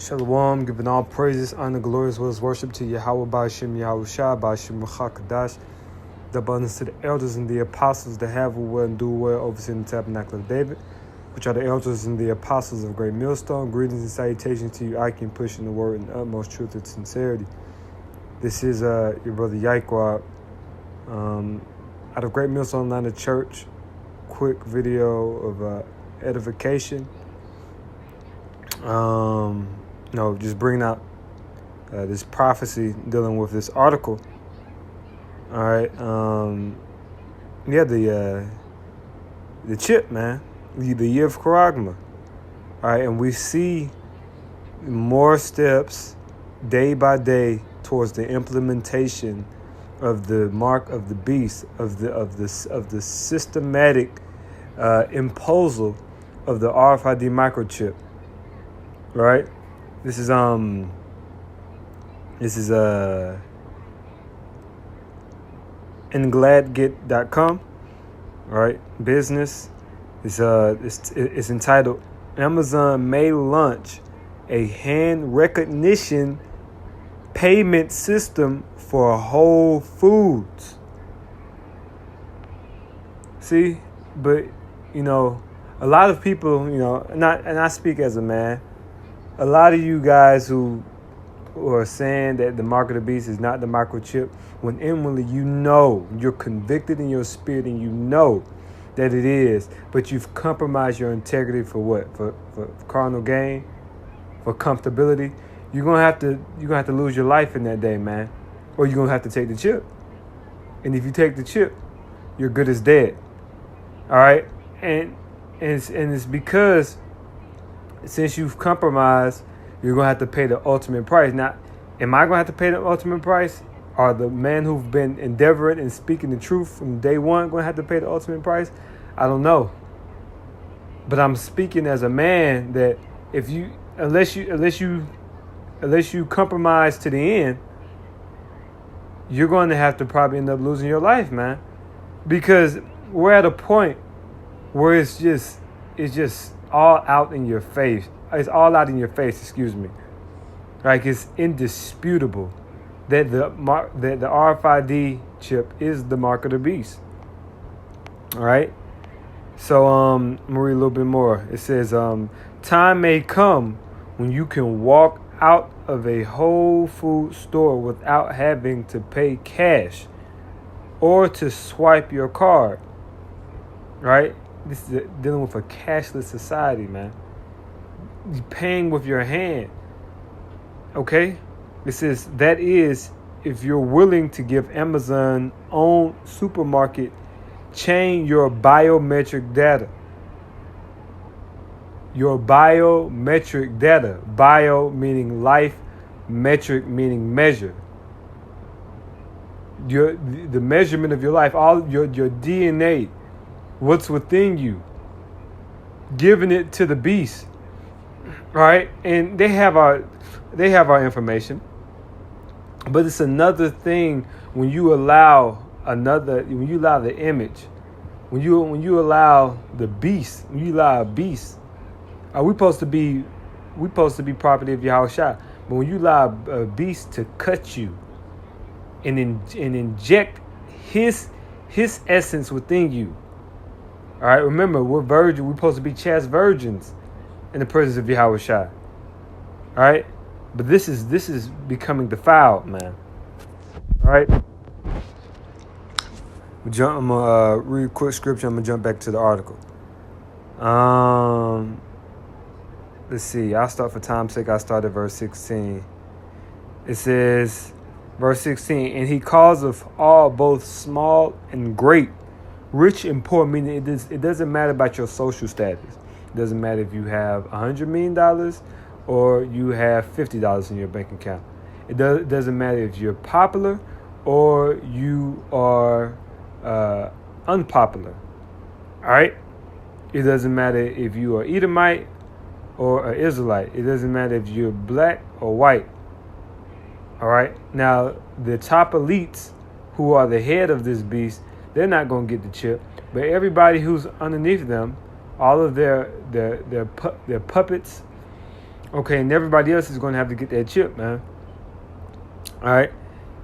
Shalom, giving all praises, honor, glory, as well as worship to Yahweh, Ba'ashem, Yahushua, Ba'ashem, Ruach the abundance to the elders and the apostles that have well and do well overseeing the tabernacle of David, which are the elders and the apostles of Great Millstone. Greetings and salutations to you, I can push in the word in the utmost truth and sincerity. This is your brother Yaikwab, out of Great Millstone Atlanta Church. Quick video of edification. Just bringing out this prophecy dealing with this article. All right. The chip, man. The year of Charagma. All right, and we see more steps day by day towards the implementation of the mark of the beast, of the systematic imposal of the RFID microchip. Right? This is ngladget.com. All right, business. It's entitled Amazon may launch a hand recognition payment system for Whole Foods. See, but a lot of people, and I speak as a man. A lot of you guys who are saying that the mark of the beast is not the microchip, when inwardly you're convicted in your spirit and you know that it is, but you've compromised your integrity for what? For carnal gain, for comfortability. You're gonna have to lose your life in that day, man, or you're gonna have to take the chip. And if you take the chip, you're good as dead. All right, and it's because, since you've compromised, you're going to have to pay the ultimate price. Now, am I going to have to pay the ultimate price? Are the men who've been endeavoring and speaking the truth from day one going to have to pay the ultimate price? I don't know. But I'm speaking as a man that unless you compromise to the end, you're going to have to probably end up losing your life, man. Because we're at a point where it's just all out in your face. It's all out in your face, excuse me. Like, it's indisputable that the RFID chip is the mark of the beast. All right. So I'm gonna read a little bit more. It says, time may come when you can walk out of a Whole Food store without having to pay cash or to swipe your card. Right? This is dealing with a cashless society, man. You're paying with your hand. Okay? It says, that is, if you're willing to give Amazon own supermarket chain your biometric data. Your biometric data. Bio meaning life, metric meaning measure. The measurement of your life, all your DNA, what's within you, giving it to the beast. Right? And they have our information. But it's another thing when you allow the image, when you allow the beast, when you allow a beast. We're supposed to be property of Yahushua. But when you allow a beast to cut you and inject his essence within you. All right, remember, we're virgin. We're supposed to be chaste virgins in the presence of Yahushua. All right, but this is becoming defiled, man. All right, I'm gonna read a quick scripture. I'm gonna jump back to the article. Let's see. I'll start for time's sake. I start at verse 16. It says, verse 16, and he calls of all, both small and great, rich and poor, meaning it doesn't matter about your social status. It doesn't matter if you have $100 million or you have $50 in your bank account. It doesn't matter if you're popular or you are unpopular. All right? It doesn't matter if you are Edomite or an Israelite. It doesn't matter if you're black or white. All right? Now, the top elites who are the head of this beast, they're not going to get the chip. But everybody who's underneath them, all of their puppets, Okay, and everybody else is going to have to get that chip, man. All right.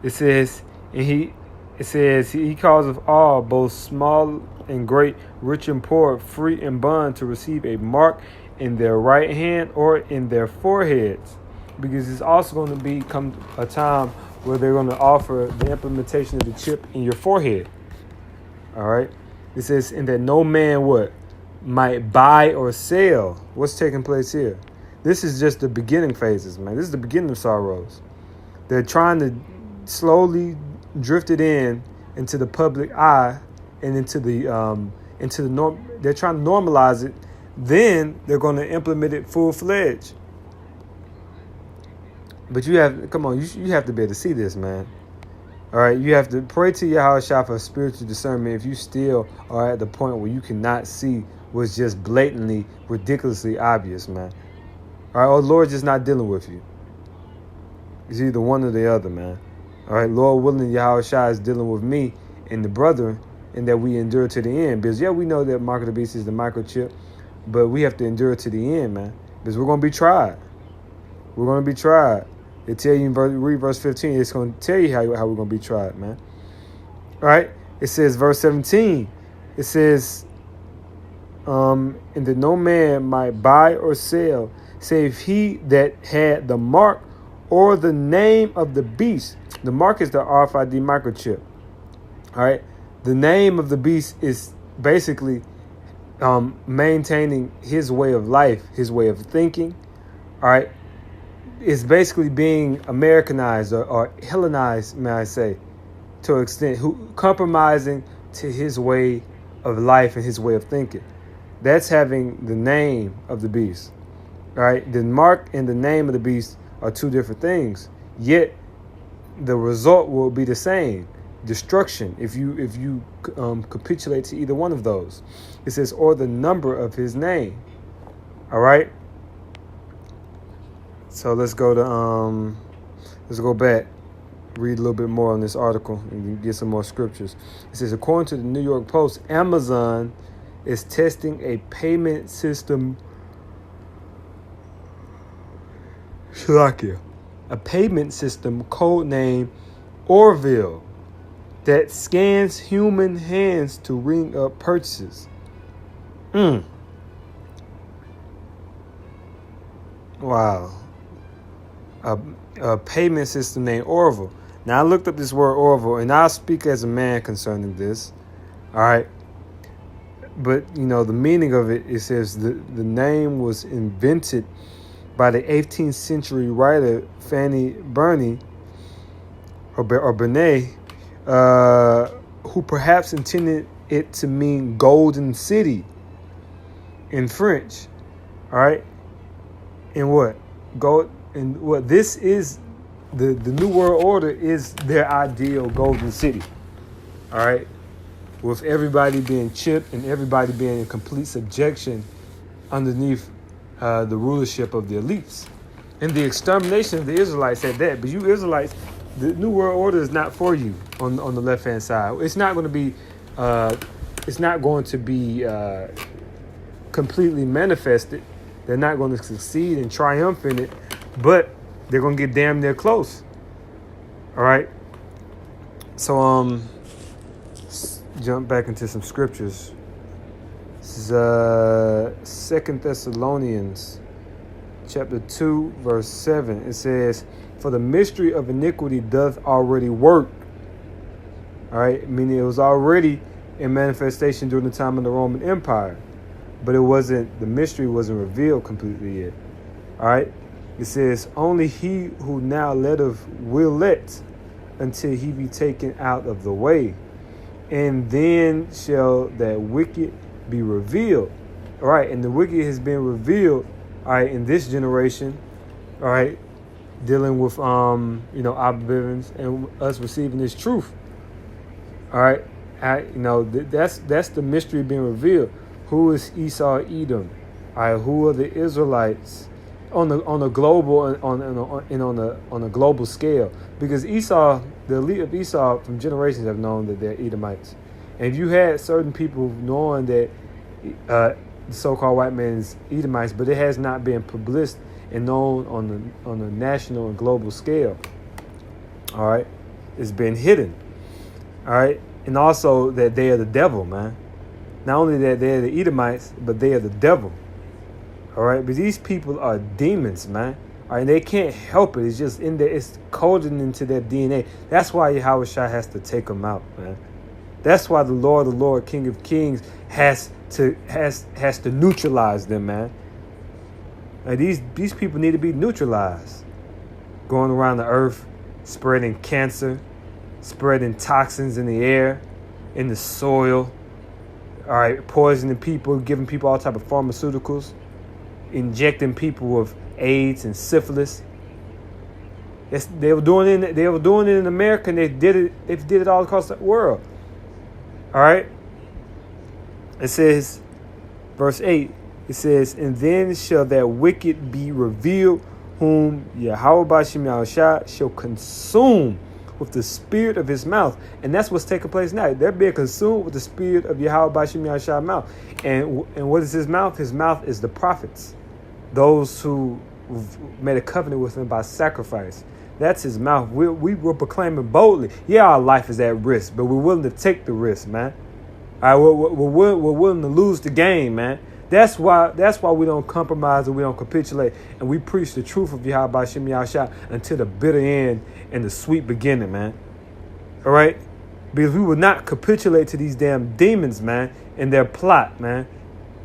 It says, he calls of all, both small and great, rich and poor, free and bond, to receive a mark in their right hand or in their foreheads, because it's also going to become a time where they're going to offer the implementation of the chip in your forehead. All right. It says, and that no man what might buy or sell. What's taking place here? This is just the beginning phases, man. This is the beginning of sorrows. They're trying to slowly drift it into the public eye and into the norm. They're trying to normalize it. Then they're going to implement it full-fledged. But you have to be able to see this, man. All right, you have to pray to Yahushua for spiritual discernment if you still are at the point where you cannot see what's just blatantly, ridiculously obvious, man. All right, or the Lord's just not dealing with you. It's either one or the other, man. All right, Lord willing, Yahushua is dealing with me and the brethren, and that we endure to the end. Because, we know that Mark of the Beast is the microchip, but we have to endure to the end, man. Because we're going to be tried. We're going to be tried. They tell you read verse 15. It's going to tell you how we're going to be tried, man. All right. It says, verse 17. It says, and that no man might buy or sell, save he that had the mark or the name of the beast. The mark is the RFID microchip. All right. The name of the beast is basically maintaining his way of life, his way of thinking. All right. It's basically being Americanized or Hellenized, may I say, to an extent, compromising to his way of life and his way of thinking. That's having the name of the beast. All right. The mark and the name of the beast are two different things. Yet the result will be the same: destruction. If you capitulate to either one of those, it says, or the number of his name. All right. So let's go back, read a little bit more on this article, and get some more scriptures. It says, according to the New York Post, Amazon is testing a payment system. A payment system codenamed Orville that scans human hands to ring up purchases. Wow. A payment system named Orville. Now, I looked up this word Orville, and I'll speak as a man concerning this. All right. But, the meaning of it, it says the name was invented by the 18th century writer Fanny Burney, or Bernet, who perhaps intended it to mean Golden City in French. All right. And what? This is the New World Order is their ideal Golden City. All right. With everybody being chipped and everybody being in complete subjection underneath the rulership of the elites. And the extermination of the Israelites at that. But you Israelites, the New World Order is not for you on the left-hand side. It's not going to be completely manifested. They're not going to succeed and triumph in it, but they're going to get damn near close. All right. So, let's jump back into some scriptures. This is 2 Thessalonians chapter 2, verse 7. It says, for the mystery of iniquity doth already work. All right. Meaning it was already in manifestation during the time of the Roman Empire. But the mystery wasn't revealed completely yet. All right. It says, only he who now letteth will let until he be taken out of the way. And then shall that wicked be revealed. All right. And the wicked has been revealed, all right, in this generation. All right. Dealing with, observance and us receiving this truth. All right. That's the mystery being revealed. Who is Esau, Edom? All right, who are the Israelites on a global on a global scale? Because Esau, the elite of Esau from generations have known that they're Edomites, and if you had certain people knowing that the so-called white man is Edomites, but it has not been published and known on a national and global scale. All right, it's been hidden. All right, and also that they are the devil, man. Not only that they are the Edomites, but they are the devil. All right, but these people are demons, man. All right, they can't help it. It's just in there. It's coded into their DNA. That's why Yahweh Shai has to take them out, man. That's why the Lord, King of Kings, has to neutralize them, man. Like these people need to be neutralized. Going around the earth, spreading cancer, spreading toxins in the air, in the soil. All right, poisoning people, giving people all type of pharmaceuticals, injecting people with AIDS and syphilis. They were doing it in America, and they did it all across the world. All right. It says, verse 8. It says, "And then shall that wicked be revealed, whom Yahweh B'Shem Yahushua shall consume with the spirit of his mouth." And that's what's taking place now. They're being consumed with the spirit of Yahweh B'Shem Yahushua's mouth. And what is his mouth? His mouth is the prophets, those who made a covenant with him by sacrifice. That's his mouth. We were proclaiming boldly. Yeah, our life is at risk, but we're willing to take the risk, man. All right, we're willing to lose the game, man. That's why we don't compromise and we don't capitulate, and we preach the truth of Yahweh B'Shem Yahushua until the bitter end and the sweet beginning, man. All right, because we will not capitulate to these damn demons, man, and their plot, man.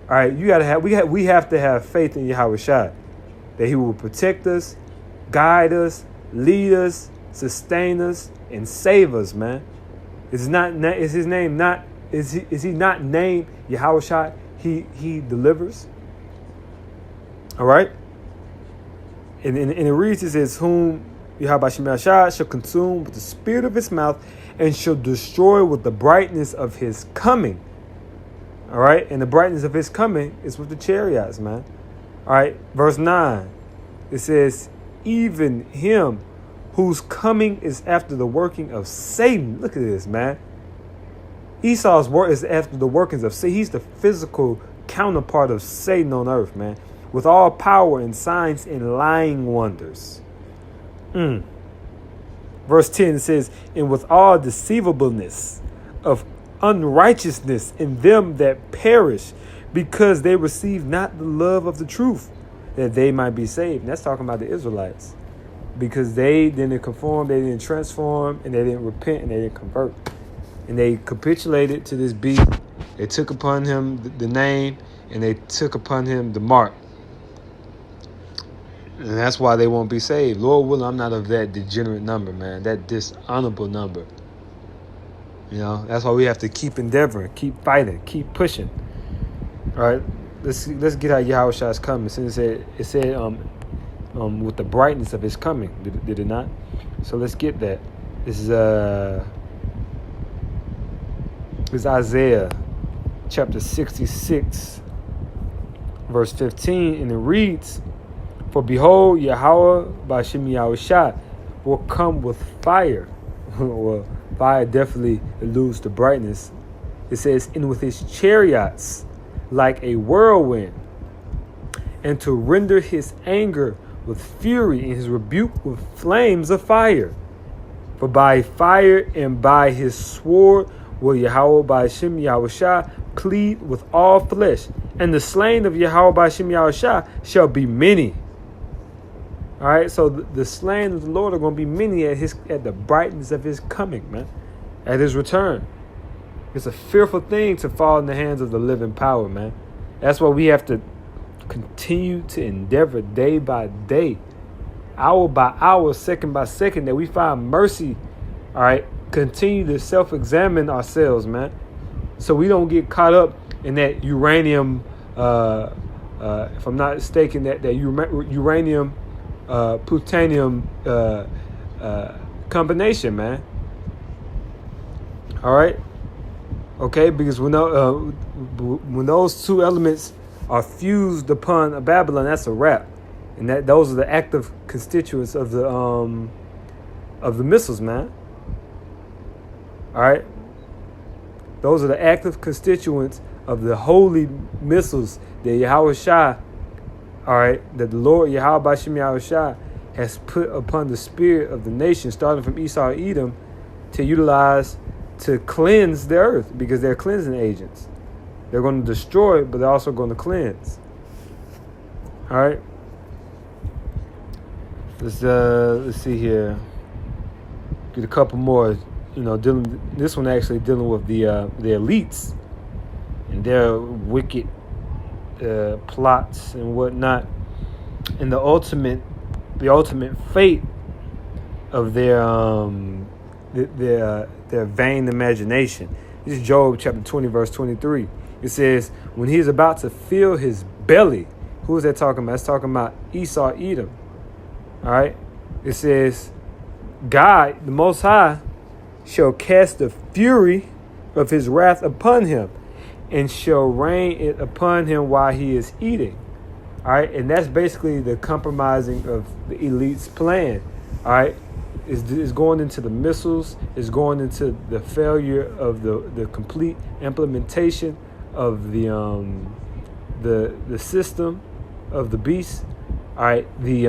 All right, we have to have faith in Yahweh Shai, that he will protect us, guide us, lead us, sustain us, and save us, man. Is he not named Yahweh Shai? He delivers. All right. And it reads, it says, "Whom Yahweh B'Shem Yahshua shall consume with the spirit of his mouth, and shall destroy with the brightness of his coming." All right. And the brightness of his coming is with the chariots, man. All right. Verse 9. It says, "Even him whose coming is after the working of Satan." Look at this, man. Esau's work is after the workings of Satan. He's the physical counterpart of Satan on earth, man, with all power and signs and lying wonders. Verse 10 says, "And with all deceivableness of unrighteousness in them that perish, because they receive not the love of the truth, that they might be saved." And that's talking about the Israelites, because they didn't conform, they didn't transform, and they didn't repent, and they didn't convert. And they capitulated to this beast. They took upon him the name, and they took upon him the mark. And that's why they won't be saved. Lord willing, I'm not of that degenerate number, man, that dishonorable number. You know, that's why we have to keep endeavoring, keep fighting, keep pushing. All right, let's get how Yahweh Shai is coming. Since it said with the brightness of his coming, did it not? So let's get that. This is Isaiah chapter 66, verse 15, and it reads, "For behold, Yahweh B'Shem Yahushua will come with fire." Well, fire definitely alludes to brightness. It says, "And with his chariots like a whirlwind, and to render his anger with fury, and his rebuke with flames of fire. For by fire and by his sword will Yahweh B'Shem Yahushua plead with all flesh, and the slain of Yahweh B'Shem Yahushua shall be many." All right, so the slain of the Lord are going to be many at the brightness of his coming, man, at his return. It's a fearful thing to fall in the hands of the living power, man. That's why we have to continue to endeavor day by day, hour by hour, second by second, that we find mercy. All right, continue to self-examine ourselves, man, so we don't get caught up in that uranium, if I'm not mistaken, that uranium, plutonium combination, man. All right, okay, because when those two elements are fused upon a Babylon, that's a wrap, and those are the active constituents of the missiles, man. All right, those are the active constituents of the holy missiles that Yahweh Shai all right, that the Lord Yahweh Bashim Yahushua has put upon the spirit of the nation, starting from Esau and Edom, to utilize to cleanse the earth, because they're cleansing agents. They're going to destroy, but they're also going to cleanse. All right. Let's see here. Get a couple more. This one actually dealing with the elites and their wicked plots and whatnot, and the ultimate fate of their vain imagination. This is Job chapter 20, verse 23. It says, when he is about to fill his belly, who is that talking about? It's talking about Esau, Edom. All right. It says, God, the Most High, shall cast the fury of his wrath upon him, and shall rain it upon him while he is eating. All right. And that's basically the compromising of the elite's plan. All right. It's going into the missiles. It's going into the failure of the complete implementation of the system of the beast. All right, the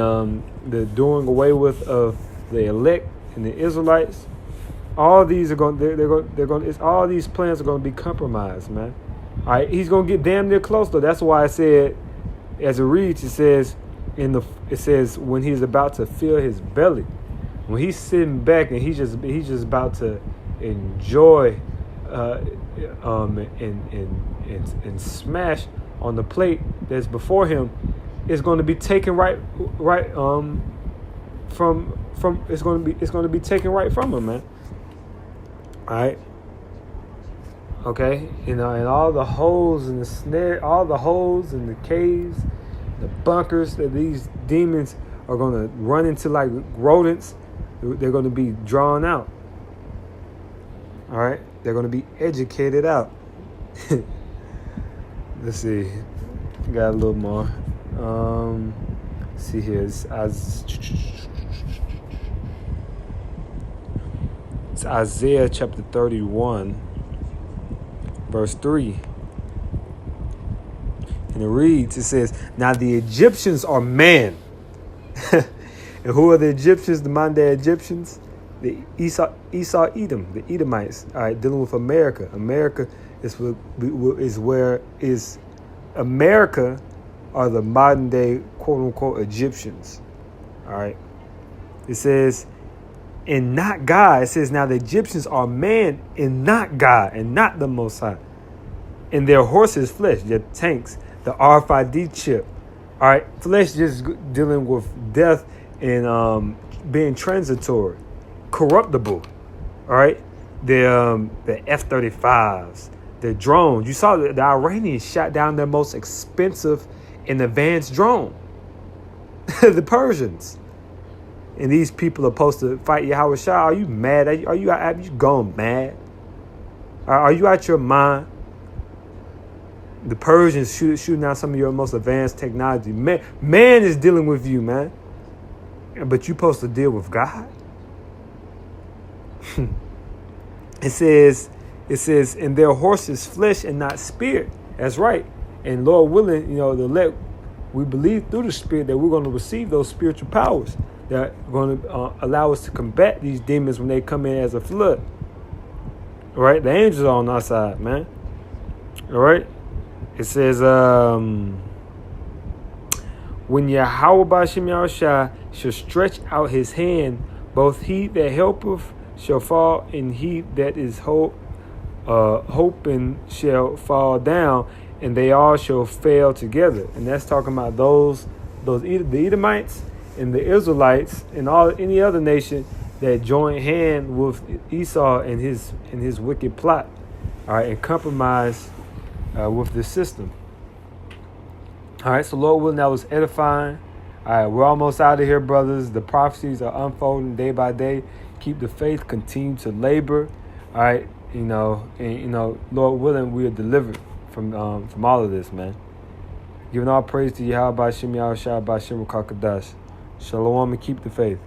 doing away with of the elect and the Israelites. All these are going. They're going. All these plans are going to be compromised, man. All right, he's going to get damn near close though. That's why I said, as it reads, it says when he's about to fill his belly, when he's sitting back and he's just about to enjoy and smash on the plate that's before him, it's going to be taken it's going to be taken right from him, man. All right. Okay, and all the holes in the snare, all the holes in the caves, the bunkers that these demons are going to run into like rodents, they're going to be drawn out. All right, they're going to be educated out. Let's see, got a little more. Let's see here. It's Isaiah chapter 31, verse 3. And it reads, it says, now the Egyptians are men. And who are the Egyptians, the modern day Egyptians? The Esau, Edom, the Edomites. All right, dealing with America. America America are the modern day quote unquote Egyptians. All right. It says, and not God. It says, now the Egyptians are man and not God, and not the Most High. And their horses flesh, their tanks, the RFID chip. All right, flesh just dealing with death and being transitory, corruptible. All right, the F-35s, the drones. You saw the Iranians shot down their most expensive and advanced drone, the Persians. And these people are supposed to fight Yahweh Shah. Are you mad? Are you gone mad? Are you out your mind? The Persians shooting out some of your most advanced technology. Man is dealing with you, man. But you're supposed to deal with God. It says, and their horses flesh and not spirit. That's right. And Lord willing, we believe through the Spirit that we're going to receive those spiritual powers that are going to allow us to combat these demons when they come in as a flood. All right, the angels are on our side, man. All right, it says, when Yahweh Bashim Yahushua shall stretch out his hand, both he that helpeth shall fall, and he that is hoping shall fall down, and they all shall fail together. And that's talking about the Edomites and the Israelites and any other nation that joined hand with Esau and his wicked plot, all right, and compromise with the system. All right, so Lord willing, that was edifying. All right, we're almost out of here, brothers. The prophecies are unfolding day by day. Keep the faith, continue to labor. All right, Lord willing, we are delivered from all of this, man. Giving all praise to Yahweh Bashim Yahushua Bashim Kakadash. Shalom, and keep the faith.